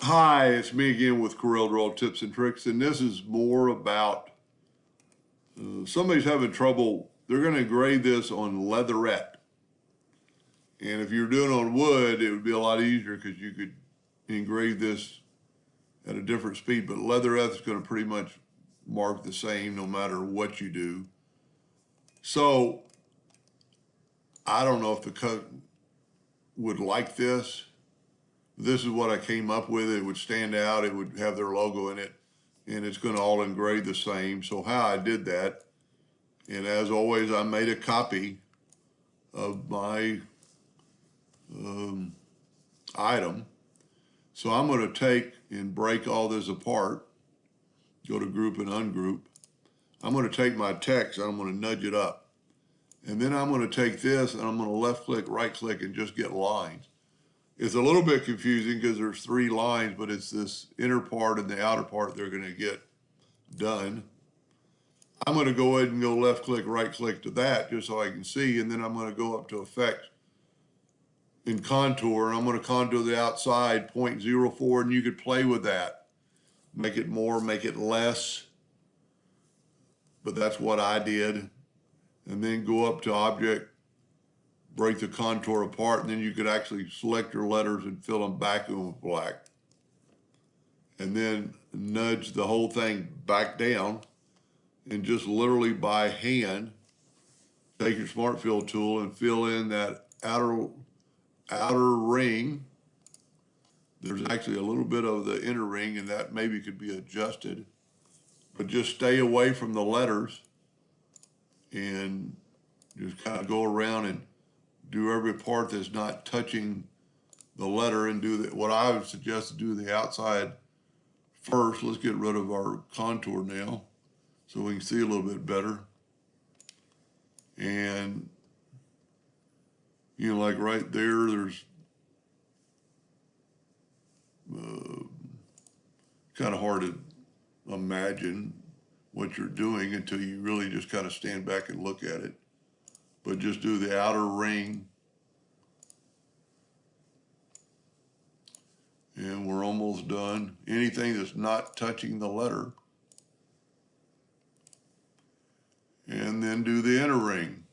Hi, it's me again with Corel Draw Tips and Tricks, and this is more about somebody's having trouble. They're going to engrave this on leatherette, and if you're doing it on wood, it would be a lot easier because you could engrave this at a different speed. But leatherette is going to pretty much mark the same no matter what you do. So I don't know if the cut would like this. This is what I came up with. It would stand out. It would have their logo in it, and it's going to all engrave the same. So how I did that, and as always, I made a copy of my item. So I'm going to take and break all this apart, go to group and ungroup. I'm going to take my text and I'm going to nudge it up. And then I'm going to take this and I'm going to left click, right click, and just get lines. It's a little bit confusing because there's 3 lines, but it's this inner part and the outer part they're going to get done. I'm going to go ahead and go left click, right click to that just so I can see, and then I'm going to go up to Effects and Contour, and I'm going to contour the outside 0.04, and you could play with that. Make it more, make it less, but that's what I did. And then go up to Object, break the contour apart, and then you could actually select your letters and fill them back in with black. And then nudge the whole thing back down, and just literally by hand, take your Smart Fill tool and fill in that outer ring. There's actually a little bit of the inner ring, and that maybe could be adjusted. But just stay away from the letters and just kind of go around and do every part that's not touching the letter, and do what I would suggest to do the outside first. Let's get rid of our contour now so we can see a little bit better. And like right there, there's kind of hard to imagine what you're doing until you really just kind of stand back and look at it. But just do the outer ring. And we're almost done. Anything that's not touching the letter. And then do the inner ring.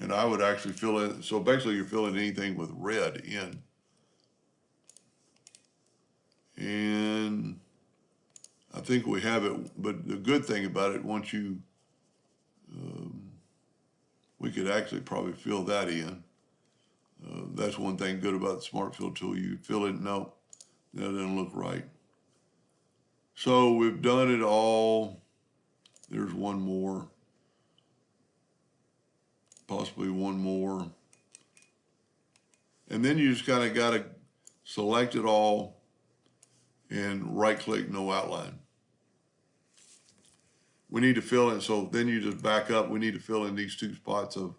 And I would actually fill in, so basically you're filling anything with red in. And I think we have it, but the good thing about it, once you, we could actually probably fill that in. That's one thing good about the Smart Fill tool. You fill it, no, that doesn't look right. So we've done it all. There's one more, possibly one more. And then you just kind of got to select it all and right click, no outline. We need to fill in, so then you just back up. We need to fill in these 2 spots of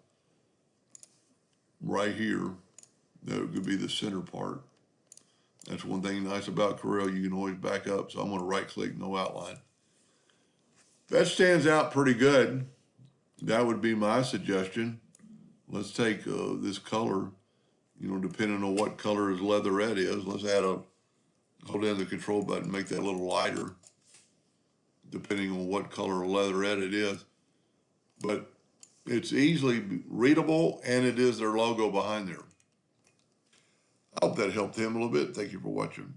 right here. That could be the center part. That's one thing nice about Corel. You can always back up. So I'm going to right click, no outline. That stands out pretty good. That would be my suggestion. Let's take this color, depending on what color his leatherette is. Let's hold down the control button, make that a little lighter, depending on what color leatherette it is. But it's easily readable, and it is their logo behind there. I hope that helped him a little bit. Thank you for watching.